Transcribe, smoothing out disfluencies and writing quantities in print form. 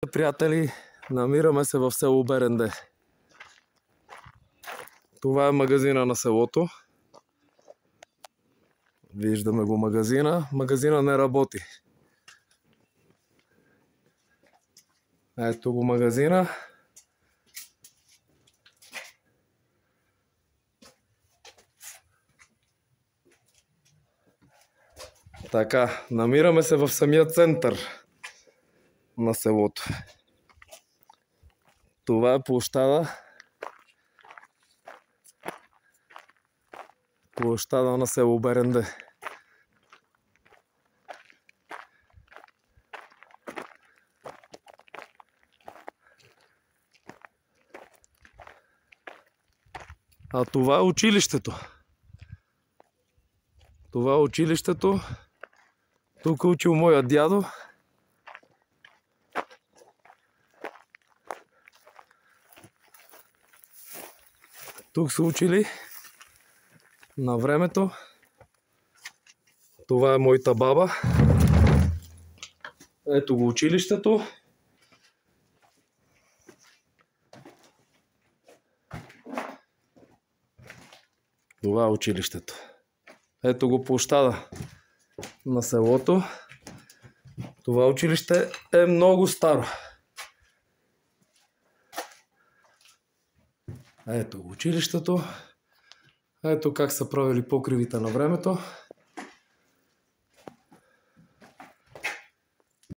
Приятели, намираме се в село Беренде. Това е магазина на селото. Виждаме го магазина. Магазина не работи. Ето го магазина. Така, намираме се в самия център на селото. Това е площада. Площада на село Беренде. А това е училището. Това е училището. Тук е учил моя дядо. Тук са учили на времето. Това е моята баба. Ето го училището. Това е училището. Ето го площада на селото. Това училище е много старо. Ето го училището. Ето как са правили покривите на времето.